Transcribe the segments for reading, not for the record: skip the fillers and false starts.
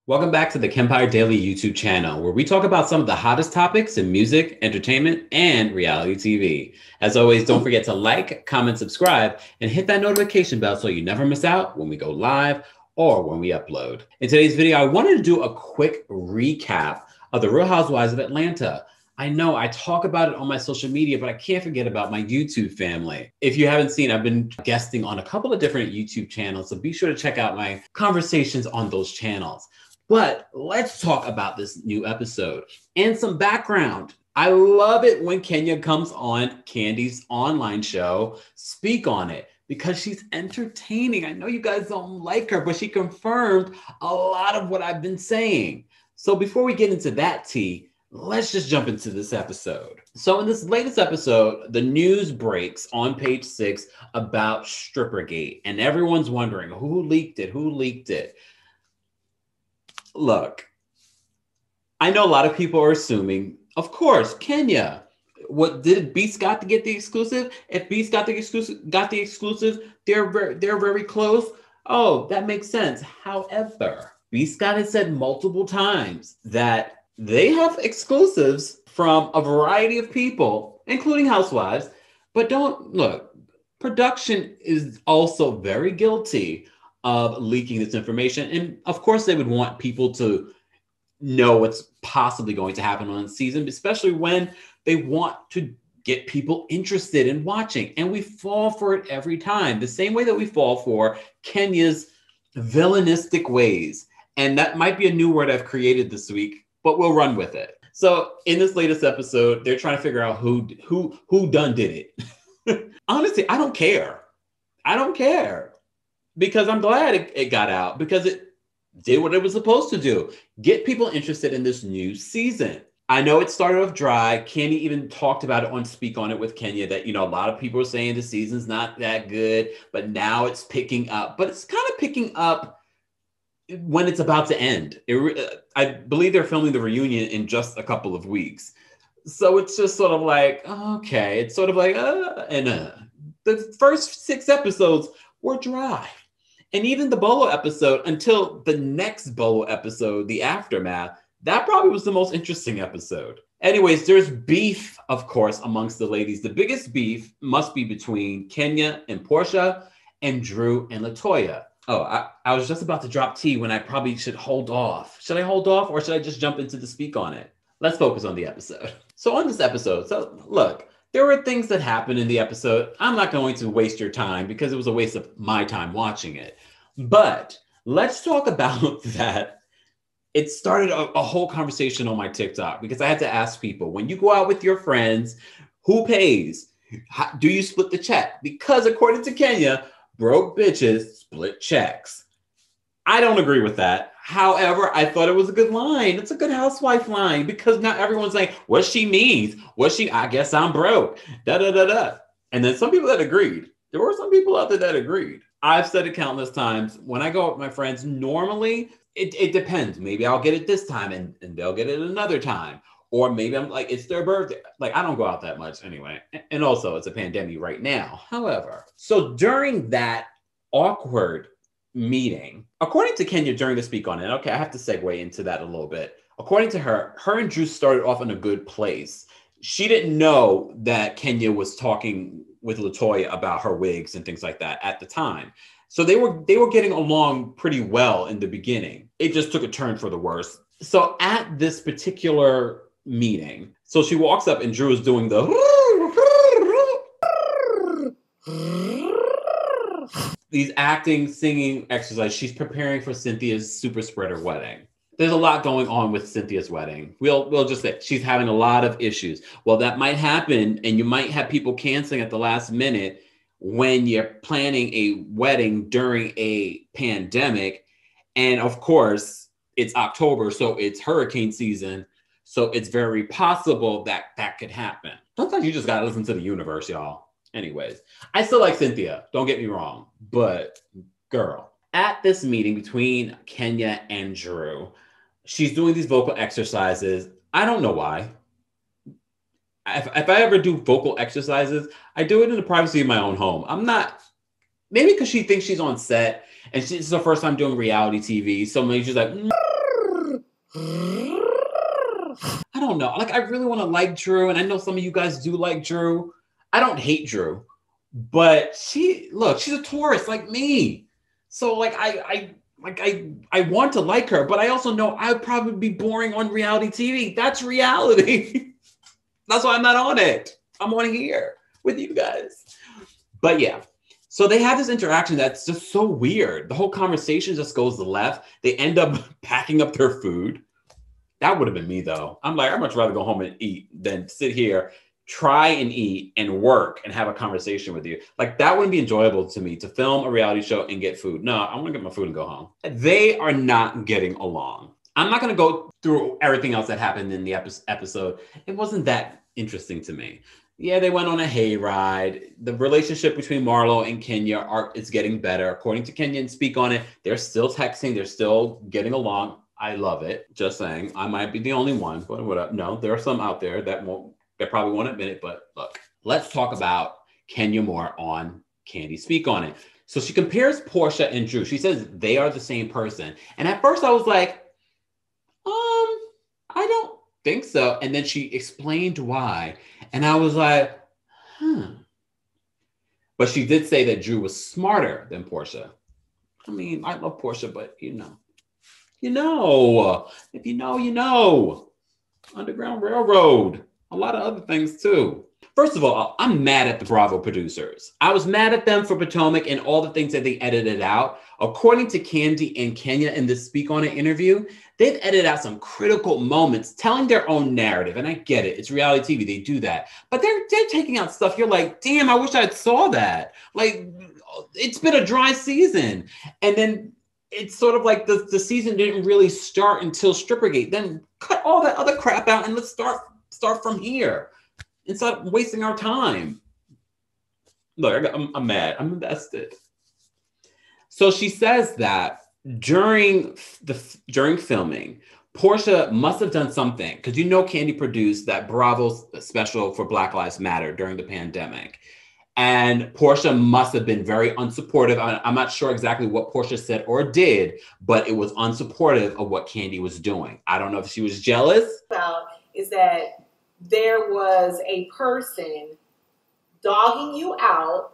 Welcome back to the KEMPIRE Daily YouTube channel, where we talk about some of the hottest topics in music, entertainment, and reality TV. As always, don't forget to like, comment, subscribe, and hit that notification bell so you never miss out when we go live or when we upload. In today's video, I wanted to do a quick recap of the Real Housewives of Atlanta. I know I talk about it on my social media, but I can't forget about my YouTube family. If you haven't seen, I've been guesting on a couple of different YouTube channels, so be sure to check out my conversations on those channels. But let's talk about this new episode and some background. I love it when Kenya comes on Kandi's online show, Speak on It, because she's entertaining. I know you guys don't like her, but she confirmed a lot of what I've been saying. So before we get into that tea, let's just jump into this episode. So in this latest episode, the news breaks on page 6 about Strippergate, and everyone's wondering who leaked it, who leaked it. Look, I know a lot of people are assuming, of course, Kenya. What did Beast got to get the exclusive? If Beast got the exclusive, they're very close. Oh, that makes sense. However, Beast Scott has said multiple times that they have exclusives from a variety of people, including housewives. But don't look, production is also very guilty of leaking this information. And of course, they would want people to know what's possibly going to happen on the season, especially when they want to get people interested in watching. And we fall for it every time, the same way that we fall for Kenya's villainistic ways. And that might be a new word I've created this week, but we'll run with it. So in this latest episode, they're trying to figure out who done did it. Honestly, I don't care. I don't care. Because I'm glad it got out, because it did what it was supposed to do. Get people interested in this new season. I know it started off dry. Kandi even talked about it on Speak on It with Kenya that, a lot of people are saying the season's not that good, but now it's picking up. But it's kind of picking up when it's about to end. I believe they're filming the reunion in just a couple of weeks. So it's just sort of like, okay. It's sort of like, the first 6 episodes were dry. And even the Bolo episode, until the next Bolo episode, the aftermath, that probably was the most interesting episode. Anyways, there's beef, of course, amongst the ladies. The biggest beef must be between Kenya and Porsha and Drew and Latoya. Oh, I was just about to drop tea when I probably should hold off. Should I hold off or should I just jump into the Speak on It? Let's focus on the episode. So on this episode, look, there were things that happened in the episode. I'm not going to waste your time because it was a waste of my time watching it. But let's talk about that. It started a whole conversation on my TikTok because I had to ask people, when you go out with your friends, who pays? Do you split the check? Because according to Kenya, broke bitches split checks. I don't agree with that. However, I thought it was a good line. It's a good housewife line because not everyone's like, what she means. I guess I'm broke. Da da da da. And then some people that agreed. There were some people out there that agreed. I've said it countless times. When I go out with my friends, normally it depends. Maybe I'll get it this time and they'll get it another time. Or maybe I'm like, it's their birthday. Like, I don't go out that much anyway. And also, it's a pandemic right now. However, so during that awkward meeting, according to Kenya during the Speak on It, okay, I have to segue into that a little bit. According to her and Drew started off in a good place. She didn't know that Kenya was talking with Latoya about her wigs and things like that at the time. So they were getting along pretty well in the beginning. It just took a turn for the worse. So at this particular meeting, so she walks up and Drew is doing these acting, singing exercise. She's preparing for Cynthia's super spreader wedding. There's a lot going on with Cynthia's wedding. We'll just say she's having a lot of issues. Well, that might happen, and you might have people canceling at the last minute when you're planning a wedding during a pandemic. And of course, it's October, so it's hurricane season. So it's very possible that that could happen. Sometimes you just gotta listen to the universe, y'all. Anyways, I still like Cynthia, don't get me wrong, but girl, at this meeting between Kenya and Drew, she's doing these vocal exercises. I don't know why. If I ever do vocal exercises, I do it in the privacy of my own home. I'm not, maybe because she thinks she's on set and it's her first time doing reality TV. So maybe she's like, I don't know. Like, I really want to like Drew, and I know some of you guys do like Drew. I don't hate Drew, but she's a Taurus like me. So like I want to like her, but I also know I'd probably be boring on reality TV. That's reality. That's why I'm not on it. I'm on here with you guys. But yeah. So they have this interaction that's just so weird. The whole conversation just goes left. They end up packing up their food. That would have been me though. I'm like, I'd much rather go home and eat than sit here, try and eat and work and have a conversation with you. Like, that wouldn't be enjoyable to me, to film a reality show and get food. No, I want to get my food and go home. They are not getting along. I'm not going to go through everything else that happened in the episode. It wasn't that interesting to me. Yeah, they went on a hayride. The relationship between Marlo and Kenya is getting better. According to Kenya and Speak on It, they're still texting. They're still getting along. I love it. Just saying. I might be the only one, but whatever. No, there are some out there that probably won't admit it. But look, let's talk about Kenya more on Kandi Speak on It. So she compares Porsha and Drew. She says they are the same person. And at first I was like, I don't think so. And then she explained why. And I was like, But she did say that Drew was smarter than Porsha. I mean, I love Porsha, but if you know, you know. Underground Railroad. A lot of other things too. First of all, I'm mad at the Bravo producers. I was mad at them for Potomac and all the things that they edited out. According to Kandi and Kenya in this Speak On It interview, they've edited out some critical moments telling their own narrative. And I get it. It's reality TV. They do that. But they're taking out stuff. You're like, damn, I wish I saw that. Like, it's been a dry season. And then it's sort of like the season didn't really start until Strippergate. Then cut all that other crap out and let's start from here and stop wasting our time. Look, I'm mad. I'm invested. So she says that during filming, Porsha must have done something, because Kandi produced that Bravo special for Black Lives Matter during the pandemic. And Porsha must have been very unsupportive. I'm not sure exactly what Porsha said or did, but it was unsupportive of what Kandi was doing. I don't know if she was jealous. About is that there was a person dogging you out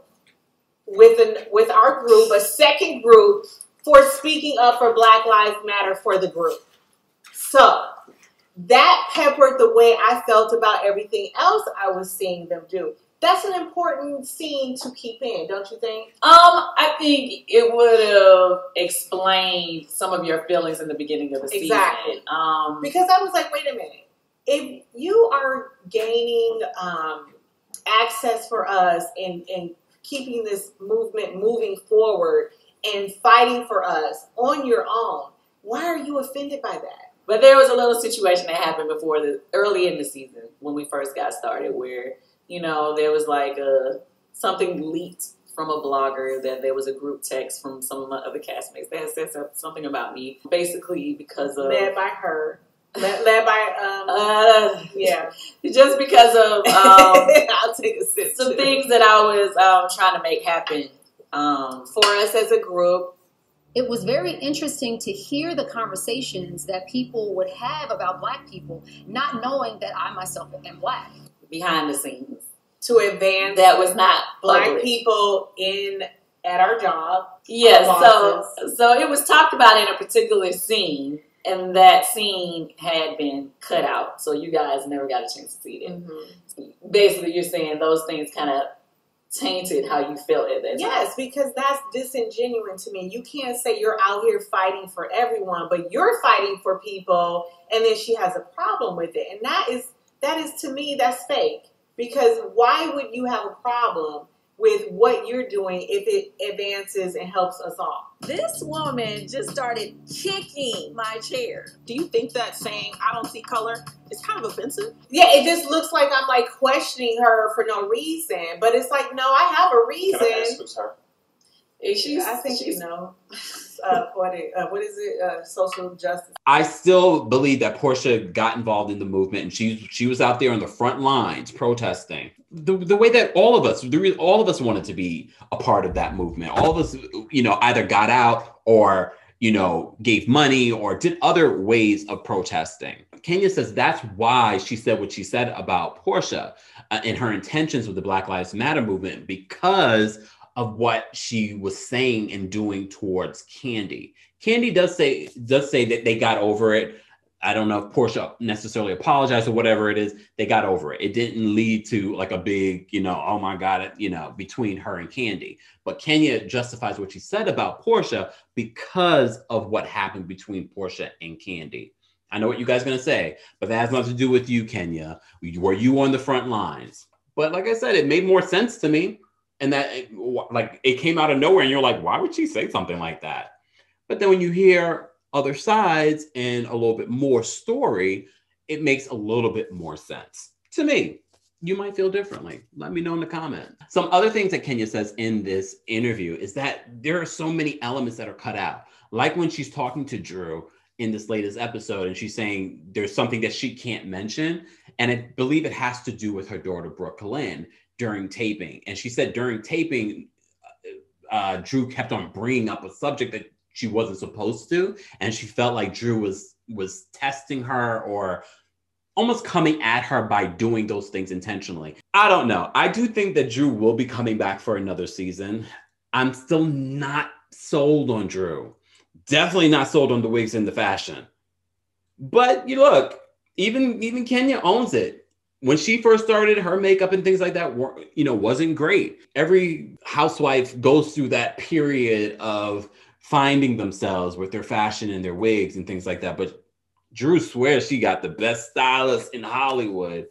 with our group, a second group, for speaking up for Black Lives Matter for the group. So that peppered the way I felt about everything else I was seeing them do. That's an important scene to keep in, don't you think? I think it would have explained some of your feelings in the beginning of the season. Exactly. Because I was like, wait a minute. If you are gaining access for us and keeping this movement moving forward and fighting for us on your own, why are you offended by that? But there was a little situation that happened early in the season when we first got started where, there was like something leaked from a blogger that there was a group text from some of my other castmates that had said something about me, basically because of... Led by her. Led by, yeah. Just because of I'll take a sip. Some things that I was trying to make happen for us as a group. It was very interesting to hear the conversations that people would have about Black people, not knowing that I myself am Black. Behind the scenes. To advance that was not Black people at our job. Yes, so it was talked about in a particular scene, and that scene had been cut out, so you guys never got a chance to see it. Mm-hmm. Basically, you're saying those things kind of tainted how you felt at that time. Yes, because that's disingenuous to me. You can't say you're out here fighting for everyone, but you're fighting for people, and then she has a problem with it. And that is to me, that's fake. Because why would you have a problem with what you're doing if it advances and helps us all? This woman just started kicking my chair. Do you think that saying, I don't see color, is kind of offensive? Yeah, it just looks like I'm like questioning her for no reason. But it's like, no, I have a reason. Can I ask who's her? I think you know. What is it? Social justice. I still believe that Porsha got involved in the movement, and she was out there on the front lines protesting. The way that all of us wanted to be a part of that movement. All of us, either got out or gave money or did other ways of protesting. Kenya says that's why she said what she said about Porsha and her intentions with the Black Lives Matter movement, because of what she was saying and doing towards Kandi. Kandi does say that they got over it. I don't know if Porsha necessarily apologized or whatever it is. They got over it. It didn't lead to like a big, oh my God, between her and Kandi. But Kenya justifies what she said about Porsha because of what happened between Porsha and Kandi. I know what you guys are going to say, but that has nothing to do with you, Kenya. Were you on the front lines? But like I said, it made more sense to me. And that it came out of nowhere and you're like, why would she say something like that? But then when you hear other sides and a little bit more story, it makes a little bit more sense to me. You might feel differently. Let me know in the comments. Some other things that Kenya says in this interview is that there are so many elements that are cut out. Like when she's talking to Drew in this latest episode and she's saying there's something that she can't mention. And I believe it has to do with her daughter, Brooklyn, during taping. And she said during taping, Drew kept on bringing up a subject that she wasn't supposed to. And she felt like Drew was testing her or almost coming at her by doing those things intentionally. I don't know. I do think that Drew will be coming back for another season. I'm still not sold on Drew. Definitely not sold on the wigs and the fashion. But you look, even Kenya owns it. When she first started, her makeup and things like that wasn't great. Every housewife goes through that period of finding themselves with their fashion and their wigs and things like that. But Drew swears she got the best stylist in Hollywood.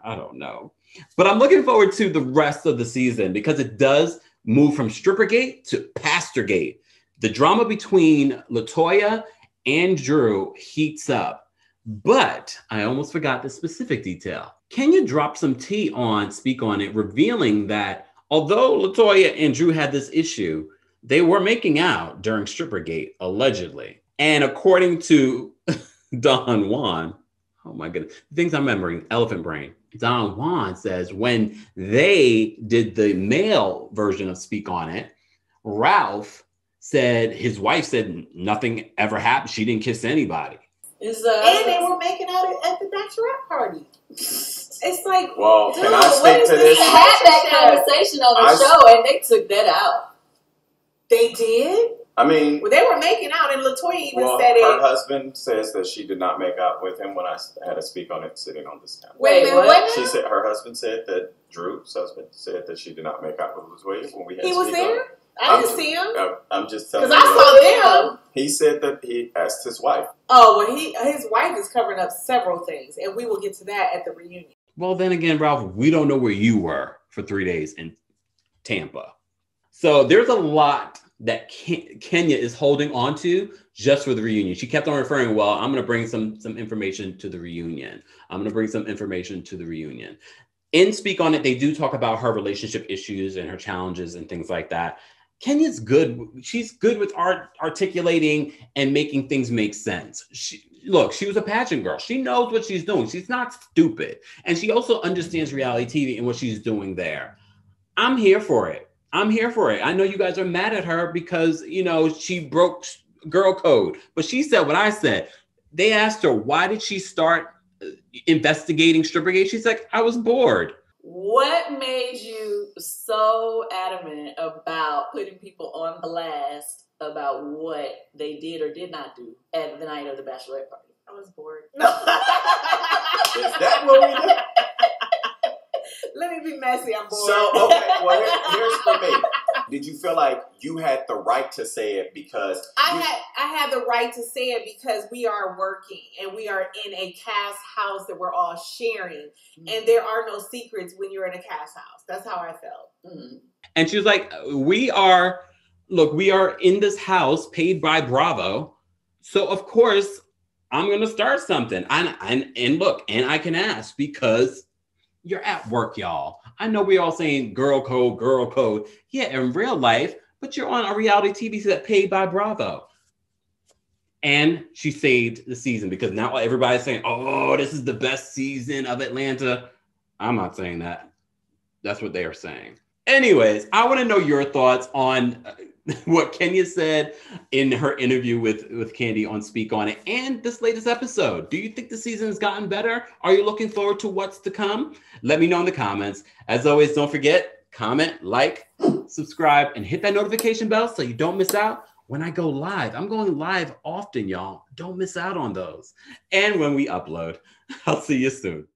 I don't know. But I'm looking forward to the rest of the season because it does move from Strippergate to Pastorgate. The drama between Latoya and Drew heats up. But I almost forgot the specific detail. Kenya dropped some tea on Speak On It, revealing that although Latoya and Drew had this issue, they were making out during Strippergate, allegedly. And according to Don Juan, oh my goodness, things I'm remembering, elephant brain. Don Juan says when they did the male version of Speak On It, Ralph said, his wife said nothing ever happened. She didn't kiss anybody. And they were making out at the bachelorette party. It's like, well, dude, can I speak to this? We had that conversation on the show, and they took that out. They did? I mean, well, they were making out, and Latoya even said it. Her husband says that she did not make out with him when I had to Speak On It sitting on this couch. Wait, what? She said her husband said that Drew's husband said that she did not make out with Latoya when we had. He was there. I didn't see him. I'm just telling you. Because I saw them. He said that he asked his wife. Oh, well, his wife is covering up several things, and we will get to that at the reunion. Well, then again, Ralph, we don't know where you were for 3 days in Tampa. So there's a lot that Kenya is holding on to just for the reunion. She kept on referring, well, I'm going to bring some information to the reunion. I'm going to bring some information to the reunion. In Speak On It, they do talk about her relationship issues and her challenges and things like that. Kenya's good. She's good with articulating and making things make sense. She was a pageant girl. She knows what she's doing. She's not stupid. And she also understands reality TV and what she's doing there. I'm here for it. I know you guys are mad at her because, she broke girl code. But she said what I said. They asked her, why did she start investigating Strippergate? She's like, I was bored. What made you so adamant about putting people on blast about what they did or did not do at the night of the bachelorette party? I was bored. Is that what we did? Let me be messy. I'm bored. So, okay, well, here's for me. Did you feel like you had the right to say it because I had the right to say it because we are working and we are in a cast house that we're all sharing, and there are no secrets when you're in a cast house. That's how I felt. Mm-hmm. And she was like, we are in this house paid by Bravo, so of course I'm going to start something. And look, and I can ask because you're at work, y'all. I know we all saying girl code. Yeah, in real life, but you're on a reality TV set paid by Bravo. And she saved the season because now everybody's saying, oh, this is the best season of Atlanta. I'm not saying that. That's what they are saying. Anyways, I want to know your thoughts on what Kenya said in her interview with Kandi on Speak On It and this latest episode. Do you think the season has gotten better? Are you looking forward to what's to come? Let me know in the comments. As always, don't forget, comment, like, subscribe, and hit that notification bell so you don't miss out when I go live. I'm going live often, y'all. Don't miss out on those. And when we upload. I'll see you soon.